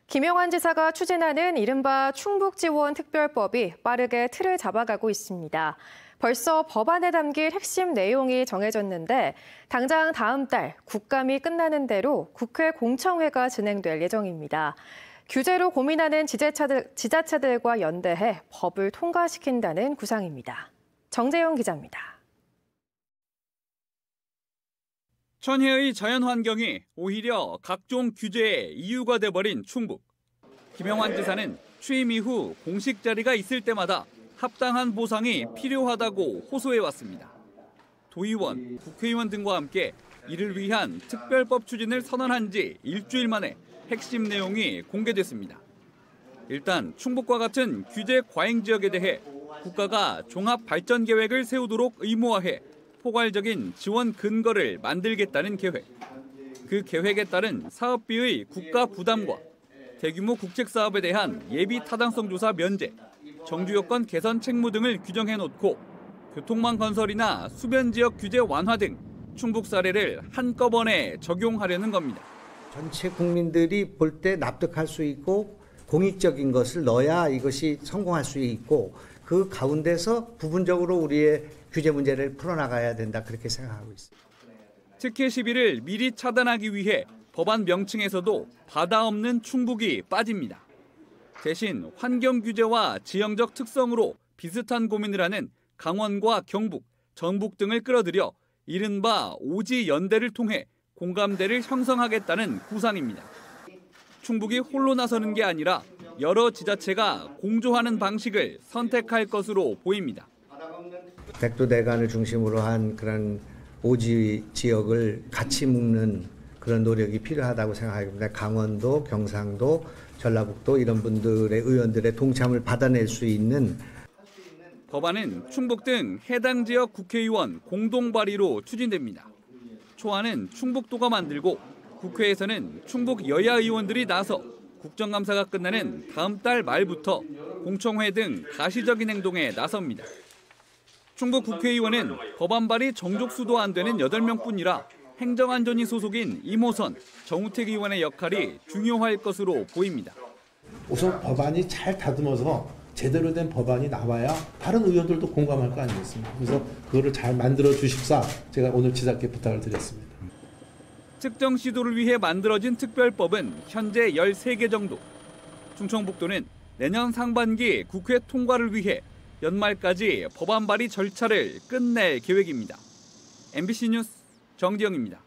김영환 지사가 추진하는 이른바 충북지원특별법이 빠르게 틀을 잡아가고 있습니다. 벌써 법안에 담길 핵심 내용이 정해졌는데 당장 다음 달 국감이 끝나는 대로 국회 공청회가 진행될 예정입니다. 규제로 고민하는 지자체들과 연대해 법을 통과시킨다는 구상입니다. 정재영 기자입니다. 천혜의 자연환경이 오히려 각종 규제의 이유가 돼버린 충북. 김영환 지사는 취임 이후 공식 자리가 있을 때마다 합당한 보상이 필요하다고 호소해왔습니다. 도의원, 국회의원 등과 함께 이를 위한 특별법 추진을 선언한 지 일주일 만에 핵심 내용이 공개됐습니다. 일단 충북과 같은 규제 과잉 지역에 대해 국가가 종합발전계획을 세우도록 의무화해 포괄적인 지원 근거를 만들겠다는 계획. 그 계획에 따른 사업비의 국가 부담과 대규모 국책사업에 대한 예비 타당성 조사 면제, 정주요건 개선 책무 등을 규정해놓고 교통망 건설이나 수변지역 규제 완화 등 충북 사례를 한꺼번에 적용하려는 겁니다. 전체 국민들이 볼 때 납득할 수 있고 공익적인 것을 넣어야 이것이 성공할 수 있고 그 가운데서 부분적으로 우리의 규제 문제를 풀어나가야 된다 그렇게 생각하고 있습니다. 특혜 시비를 미리 차단하기 위해 법안 명칭에서도 바다 없는 충북이 빠집니다. 대신 환경 규제와 지형적 특성으로 비슷한 고민을 하는 강원과 경북, 전북 등을 끌어들여 이른바 오지 연대를 통해 공감대를 형성하겠다는 구상입니다. 충북이 홀로 나서는 게 아니라 여러 지자체가 공조하는 방식을 선택할 것으로 보입니다. 백두대간을 중심으로 한 그런 오지 지역을 같이 묶는 그런 노력이 필요하다고 생각합니다. 강원도, 경상도, 전라북도 이런 분들의 의원들의 동참을 받아낼 수 있는 법안은 충북 등 해당 지역 국회의원 공동 발의로 추진됩니다. 초안은 충북도가 만들고 국회에서는 충북 여야 의원들이 나서 국정감사가 끝나는 다음 달 말부터 공청회 등 가시적인 행동에 나섭니다. 충북 국회의원은 법안 발의 정족수도 안 되는 8명뿐이라 행정안전위 소속인 임호선, 정우택 의원의 역할이 중요할 것으로 보입니다. 우선 법안이 잘 다듬어서 제대로 된 법안이 나와야 다른 의원들도 공감할 거 아니겠습니까? 그래서 그거를 잘 만들어 주십사 제가 오늘 지사께 부탁을 드렸습니다. 특정 시도를 위해 만들어진 특별법은 현재 13개 정도. 충청북도는 내년 상반기 국회 통과를 위해 연말까지 법안 발의 절차를 끝낼 계획입니다. MBC 뉴스 정지영입니다.